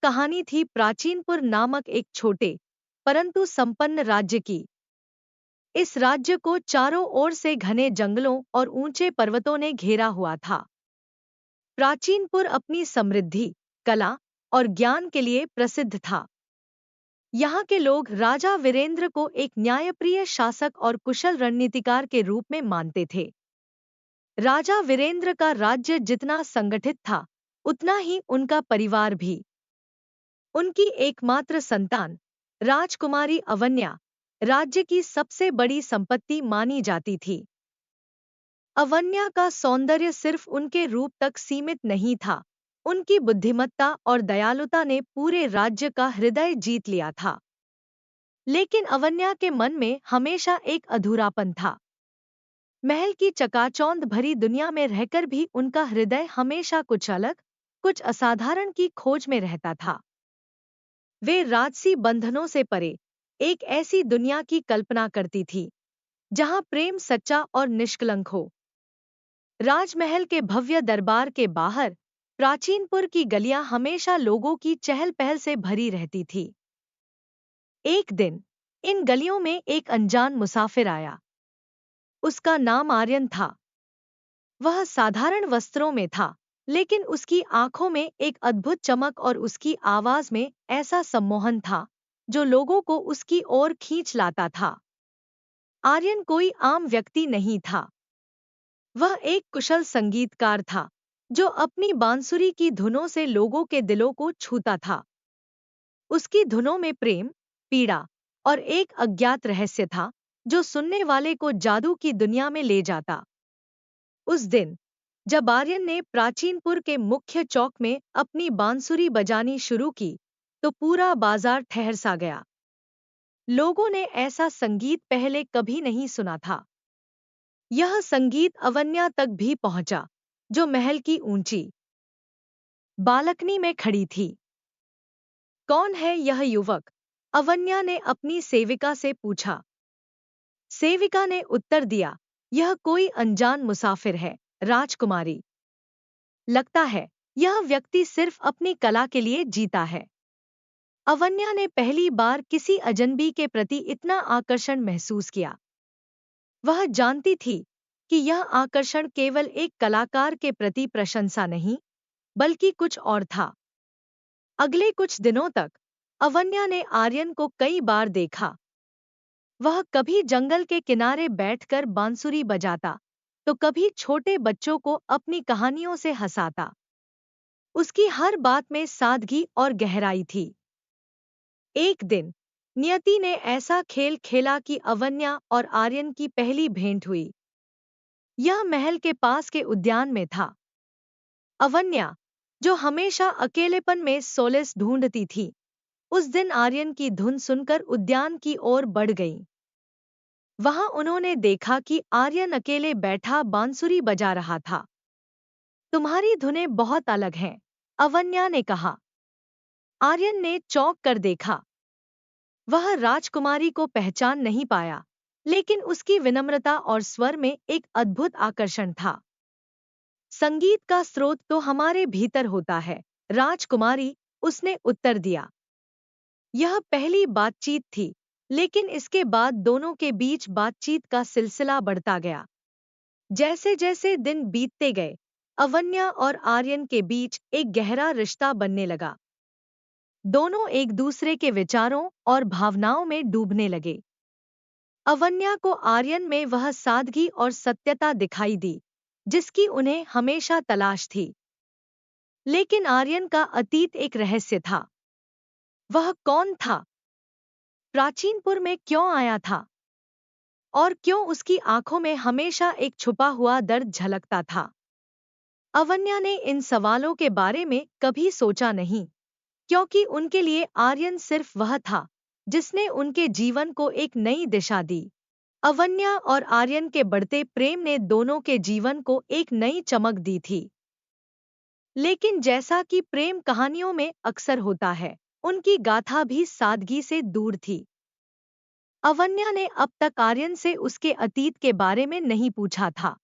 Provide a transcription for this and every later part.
कहानी थी प्राचीनपुर नामक एक छोटे परंतु संपन्न राज्य की। इस राज्य को चारों ओर से घने जंगलों और ऊंचे पर्वतों ने घेरा हुआ था। प्राचीनपुर अपनी समृद्धि, कला और ज्ञान के लिए प्रसिद्ध था। यहाँ के लोग राजा वीरेंद्र को एक न्यायप्रिय शासक और कुशल रणनीतिकार के रूप में मानते थे। राजा वीरेंद्र का राज्य जितना संगठित था, उतना ही उनका परिवार भी। उनकी एकमात्र संतान राजकुमारी अवन्या राज्य की सबसे बड़ी संपत्ति मानी जाती थी। अवन्या का सौंदर्य सिर्फ उनके रूप तक सीमित नहीं था, उनकी बुद्धिमत्ता और दयालुता ने पूरे राज्य का हृदय जीत लिया था। लेकिन अवन्या के मन में हमेशा एक अधूरापन था। महल की चकाचौंध भरी दुनिया में रहकर भी उनका हृदय हमेशा कुछ अलग, कुछ असाधारण की खोज में रहता था। वे राजसी बंधनों से परे एक ऐसी दुनिया की कल्पना करती थी, जहां प्रेम सच्चा और निष्कलंक हो। राजमहल के भव्य दरबार के बाहर प्राचीनपुर की गलियां हमेशा लोगों की चहल पहल से भरी रहती थी। एक दिन इन गलियों में एक अनजान मुसाफिर आया। उसका नाम आर्यन था। वह साधारण वस्त्रों में था, लेकिन उसकी आंखों में एक अद्भुत चमक और उसकी आवाज में ऐसा सम्मोहन था जो लोगों को उसकी ओर खींच लाता था। आर्यन कोई आम व्यक्ति नहीं था। वह एक कुशल संगीतकार था, जो अपनी बांसुरी की धुनों से लोगों के दिलों को छूता था। उसकी धुनों में प्रेम, पीड़ा और एक अज्ञात रहस्य था, जो सुनने वाले को जादू की दुनिया में ले जाता। उस दिन जब आर्यन ने प्राचीनपुर के मुख्य चौक में अपनी बांसुरी बजानी शुरू की, तो पूरा बाजार ठहर सा गया। लोगों ने ऐसा संगीत पहले कभी नहीं सुना था। यह संगीत अवन्या तक भी पहुंचा, जो महल की ऊंची बालकनी में खड़ी थी। कौन है यह युवक? अवन्या ने अपनी सेविका से पूछा। सेविका ने उत्तर दिया, यह कोई अनजान मुसाफिर है, राजकुमारी। लगता है यह व्यक्ति सिर्फ अपनी कला के लिए जीता है। अवन्या ने पहली बार किसी अजनबी के प्रति इतना आकर्षण महसूस किया। वह जानती थी कि यह आकर्षण केवल एक कलाकार के प्रति प्रशंसा नहीं, बल्कि कुछ और था। अगले कुछ दिनों तक अवन्या ने आर्यन को कई बार देखा। वह कभी जंगल के किनारे बैठकर बांसुरी बजाता, तो कभी छोटे बच्चों को अपनी कहानियों से हंसाता। उसकी हर बात में सादगी और गहराई थी। एक दिन नियति ने ऐसा खेल खेला कि अवन्या और आर्यन की पहली भेंट हुई। यह महल के पास के उद्यान में था। अवन्या, जो हमेशा अकेलेपन में सोलेस ढूंढती थी, उस दिन आर्यन की धुन सुनकर उद्यान की ओर बढ़ गई। वहां उन्होंने देखा कि आर्यन अकेले बैठा बांसुरी बजा रहा था। तुम्हारी धुनें बहुत अलग हैं, अवन्या ने कहा। आर्यन ने चौंक कर देखा। वह राजकुमारी को पहचान नहीं पाया, लेकिन उसकी विनम्रता और स्वर में एक अद्भुत आकर्षण था। संगीत का स्रोत तो हमारे भीतर होता है, राजकुमारी, उसने उत्तर दिया। यह पहली बातचीत थी, लेकिन इसके बाद दोनों के बीच बातचीत का सिलसिला बढ़ता गया। जैसे जैसे दिन बीतते गए, अवन्या और आर्यन के बीच एक गहरा रिश्ता बनने लगा। दोनों एक दूसरे के विचारों और भावनाओं में डूबने लगे। अवन्या को आर्यन में वह सादगी और सत्यता दिखाई दी, जिसकी उन्हें हमेशा तलाश थी। लेकिन आर्यन का अतीत एक रहस्य था। वह कौन था? प्राचीनपुर में क्यों आया था? और क्यों उसकी आंखों में हमेशा एक छुपा हुआ दर्द झलकता था? अवन्या ने इन सवालों के बारे में कभी सोचा नहीं, क्योंकि उनके लिए आर्यन सिर्फ वह था जिसने उनके जीवन को एक नई दिशा दी। अवन्या और आर्यन के बढ़ते प्रेम ने दोनों के जीवन को एक नई चमक दी थी। लेकिन जैसा कि प्रेम कहानियों में अक्सर होता है, उनकी गाथा भी सादगी से दूर थी। अवन्या ने अब तक आर्यन से उसके अतीत के बारे में नहीं पूछा था।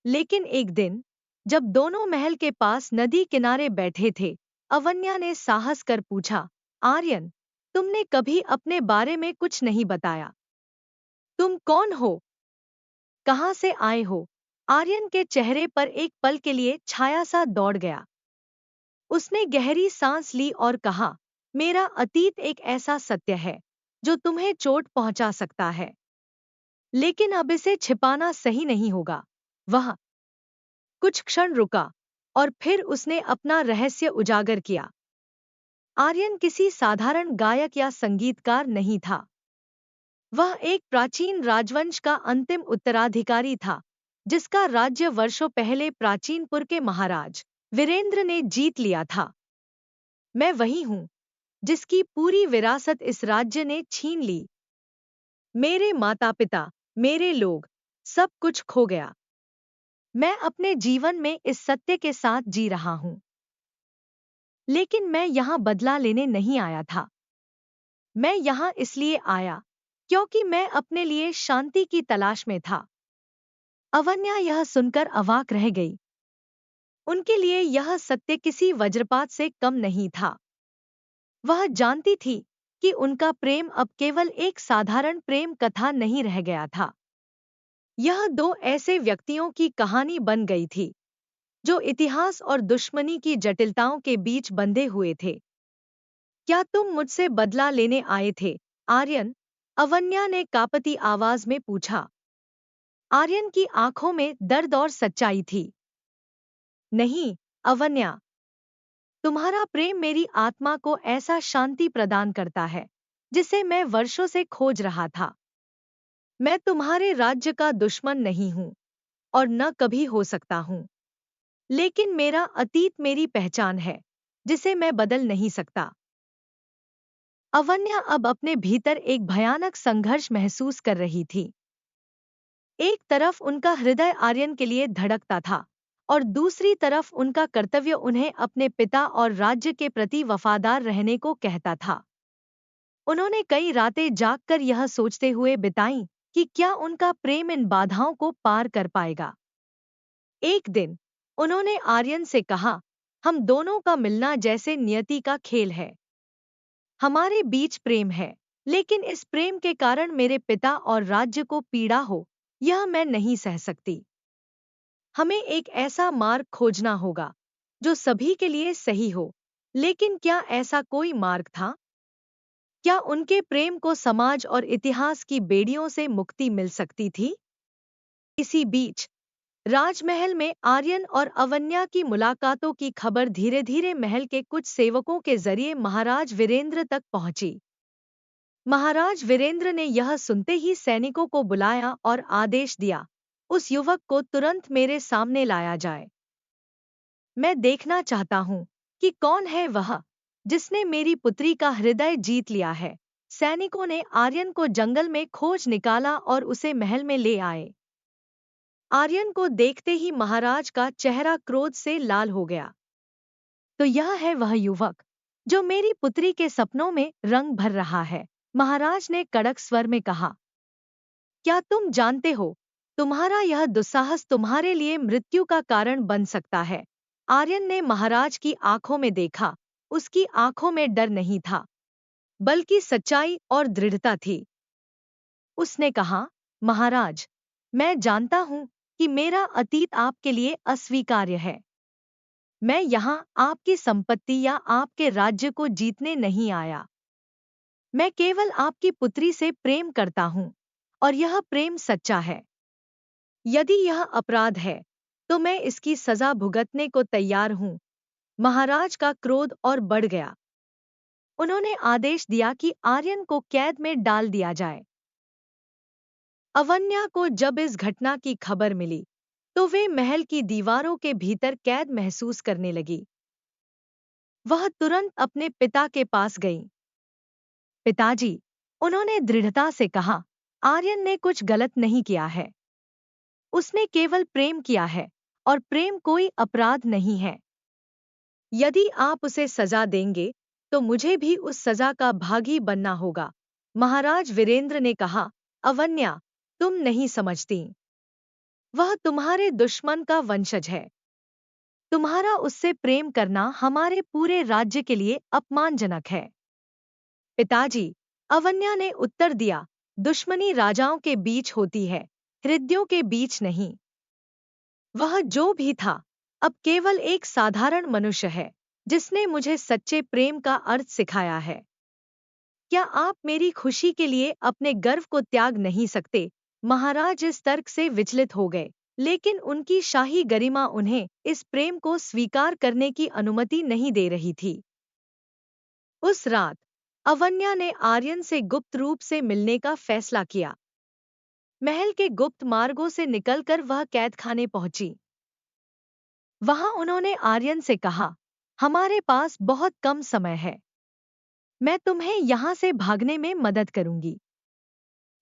लेकिन एक दिन जब दोनों महल के पास नदी किनारे बैठे थे, अवन्या ने साहस कर पूछा, आर्यन, तुमने कभी अपने बारे में कुछ नहीं बताया। तुम कौन हो? कहाँ से आए हो? आर्यन के चेहरे पर एक पल के लिए छाया सा दौड़ गया। उसने गहरी सांस ली और कहा, मेरा अतीत एक ऐसा सत्य है जो तुम्हें चोट पहुंचा सकता है, लेकिन अब इसे छिपाना सही नहीं होगा। वह कुछ क्षण रुका और फिर उसने अपना रहस्य उजागर किया। आर्यन किसी साधारण गायक या संगीतकार नहीं था। वह एक प्राचीन राजवंश का अंतिम उत्तराधिकारी था, जिसका राज्य वर्षों पहले प्राचीनपुर के महाराज वीरेंद्र ने जीत लिया था। मैं वही हूँ जिसकी पूरी विरासत इस राज्य ने छीन ली। मेरे माता पिता, मेरे लोग, सब कुछ खो गया। मैं अपने जीवन में इस सत्य के साथ जी रहा हूँ। लेकिन मैं यहाँ बदला लेने नहीं आया था। मैं यहाँ इसलिए आया क्योंकि मैं अपने लिए शांति की तलाश में था। अवन्या यह सुनकर अवाक रह गई। उनके लिए यह सत्य किसी वज्रपात से कम नहीं था। वह जानती थी कि उनका प्रेम अब केवल एक साधारण प्रेम कथा नहीं रह गया था। यह दो ऐसे व्यक्तियों की कहानी बन गई थी जो इतिहास और दुश्मनी की जटिलताओं के बीच बंधे हुए थे। क्या तुम मुझसे बदला लेने आए थे, आर्यन? अवन्या ने कांपती आवाज में पूछा। आर्यन की आंखों में दर्द और सच्चाई थी। नहीं, अवन्या, तुम्हारा प्रेम मेरी आत्मा को ऐसा शांति प्रदान करता है जिसे मैं वर्षों से खोज रहा था। मैं तुम्हारे राज्य का दुश्मन नहीं हूं और न कभी हो सकता हूं, लेकिन मेरा अतीत मेरी पहचान है जिसे मैं बदल नहीं सकता। अवन्या अब अपने भीतर एक भयानक संघर्ष महसूस कर रही थी। एक तरफ उनका हृदय आर्यन के लिए धड़कता था और दूसरी तरफ उनका कर्तव्य उन्हें अपने पिता और राज्य के प्रति वफादार रहने को कहता था। उन्होंने कई रातें जागकर यह सोचते हुए बिताईं कि क्या उनका प्रेम इन बाधाओं को पार कर पाएगा। एक दिन उन्होंने आर्यन से कहा, हम दोनों का मिलना जैसे नियति का खेल है। हमारे बीच प्रेम है, लेकिन इस प्रेम के कारण मेरे पिता और राज्य को पीड़ा हो, यह मैं नहीं सह सकती। हमें एक ऐसा मार्ग खोजना होगा जो सभी के लिए सही हो। लेकिन क्या ऐसा कोई मार्ग था? क्या उनके प्रेम को समाज और इतिहास की बेड़ियों से मुक्ति मिल सकती थी? इसी बीच राजमहल में आर्यन और अवन्या की मुलाकातों की खबर धीरे धीरे महल के कुछ सेवकों के जरिए महाराज वीरेंद्र तक पहुंची। महाराज वीरेंद्र ने यह सुनते ही सैनिकों को बुलाया और आदेश दिया, उस युवक को तुरंत मेरे सामने लाया जाए। मैं देखना चाहता हूँ कि कौन है वह जिसने मेरी पुत्री का हृदय जीत लिया है। सैनिकों ने आर्यन को जंगल में खोज निकाला और उसे महल में ले आए। आर्यन को देखते ही महाराज का चेहरा क्रोध से लाल हो गया। तो यह है वह युवक जो मेरी पुत्री के सपनों में रंग भर रहा है, महाराज ने कड़क स्वर में कहा। क्या तुम जानते हो, तुम्हारा यह दुस्साहस तुम्हारे लिए मृत्यु का कारण बन सकता है। आर्यन ने महाराज की आंखों में देखा। उसकी आंखों में डर नहीं था, बल्कि सच्चाई और दृढ़ता थी। उसने कहा, महाराज, मैं जानता हूं कि मेरा अतीत आपके लिए अस्वीकार्य है। मैं यहाँ आपकी संपत्ति या आपके राज्य को जीतने नहीं आया। मैं केवल आपकी पुत्री से प्रेम करता हूँ, और यह प्रेम सच्चा है। यदि यह अपराध है, तो मैं इसकी सजा भुगतने को तैयार हूँ। महाराज का क्रोध और बढ़ गया। उन्होंने आदेश दिया कि आर्यन को कैद में डाल दिया जाए। अवन्या को जब इस घटना की खबर मिली, तो वे महल की दीवारों के भीतर कैद महसूस करने लगी। वह तुरंत अपने पिता के पास गई। पिताजी, उन्होंने दृढ़ता से कहा, आर्यन ने कुछ गलत नहीं किया है। उसने केवल प्रेम किया है, और प्रेम कोई अपराध नहीं है। यदि आप उसे सजा देंगे, तो मुझे भी उस सजा का भागी बनना होगा। महाराज वीरेंद्र ने कहा, अवन्या, तुम नहीं समझती। वह तुम्हारे दुश्मन का वंशज है। तुम्हारा उससे प्रेम करना हमारे पूरे राज्य के लिए अपमानजनक है। पिताजी, अवन्या ने उत्तर दिया, दुश्मनी राजाओं के बीच होती है, हृदयों के बीच नहीं। वह जो भी था, अब केवल एक साधारण मनुष्य है, जिसने मुझे सच्चे प्रेम का अर्थ सिखाया है। क्या आप मेरी खुशी के लिए अपने गर्व को त्याग नहीं सकते? महाराज इस तर्क से विचलित हो गए, लेकिन उनकी शाही गरिमा उन्हें इस प्रेम को स्वीकार करने की अनुमति नहीं दे रही थी। उस रात अवन्या ने आर्यन से गुप्त रूप से मिलने का फैसला किया। महल के गुप्त मार्गों से निकलकर वह कैदखाने पहुंची। वहां उन्होंने आर्यन से कहा, हमारे पास बहुत कम समय है। मैं तुम्हें यहां से भागने में मदद करूंगी,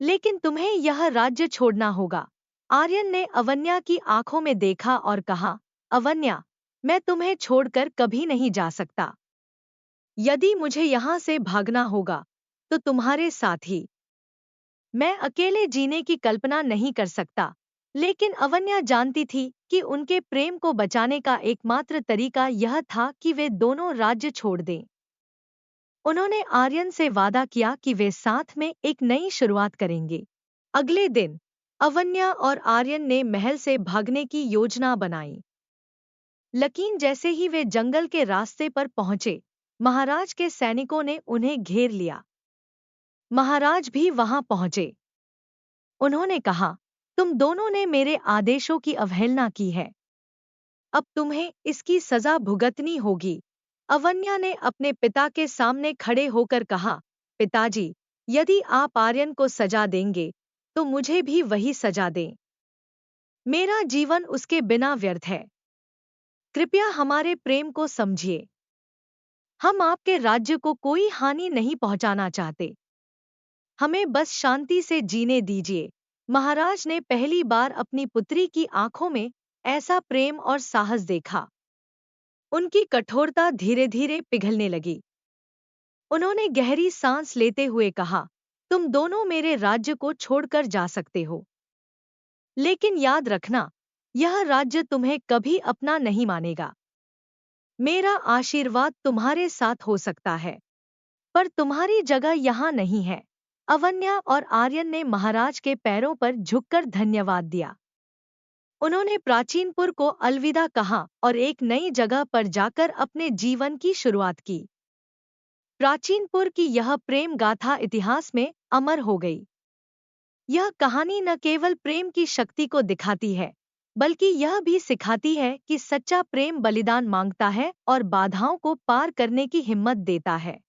लेकिन तुम्हें यह राज्य छोड़ना होगा। आर्यन ने अवन्या की आंखों में देखा और कहा, अवन्या, मैं तुम्हें छोड़कर कभी नहीं जा सकता। यदि मुझे यहां से भागना होगा, तो तुम्हारे साथ ही। मैं अकेले जीने की कल्पना नहीं कर सकता। लेकिन अवन्या जानती थी कि उनके प्रेम को बचाने का एकमात्र तरीका यह था कि वे दोनों राज्य छोड़ दें। उन्होंने आर्यन से वादा किया कि वे साथ में एक नई शुरुआत करेंगे। अगले दिन अवन्या और आर्यन ने महल से भागने की योजना बनाई। लेकिन जैसे ही वे जंगल के रास्ते पर पहुंचे, महाराज के सैनिकों ने उन्हें घेर लिया। महाराज भी वहां पहुंचे। उन्होंने कहा, तुम दोनों ने मेरे आदेशों की अवहेलना की है। अब तुम्हें इसकी सजा भुगतनी होगी। अवन्या ने अपने पिता के सामने खड़े होकर कहा, पिताजी, यदि आप आर्यन को सजा देंगे, तो मुझे भी वही सजा दें। मेरा जीवन उसके बिना व्यर्थ है। कृपया हमारे प्रेम को समझिए। हम आपके राज्य को कोई हानि नहीं पहुंचाना चाहते। हमें बस शांति से जीने दीजिए। महाराज ने पहली बार अपनी पुत्री की आंखों में ऐसा प्रेम और साहस देखा। उनकी कठोरता धीरे धीरे पिघलने लगी। उन्होंने गहरी सांस लेते हुए कहा, तुम दोनों मेरे राज्य को छोड़कर जा सकते हो, लेकिन याद रखना, यह राज्य तुम्हें कभी अपना नहीं मानेगा। मेरा आशीर्वाद तुम्हारे साथ हो सकता है, पर तुम्हारी जगह यहाँ नहीं है। अवन्या और आर्यन ने महाराज के पैरों पर झुककर धन्यवाद दिया। उन्होंने प्राचीनपुर को अलविदा कहा और एक नई जगह पर जाकर अपने जीवन की शुरुआत की। प्राचीनपुर की यह प्रेम गाथा इतिहास में अमर हो गई। यह कहानी न केवल प्रेम की शक्ति को दिखाती है, बल्कि यह भी सिखाती है कि सच्चा प्रेम बलिदान मांगता है और बाधाओं को पार करने की हिम्मत देता है।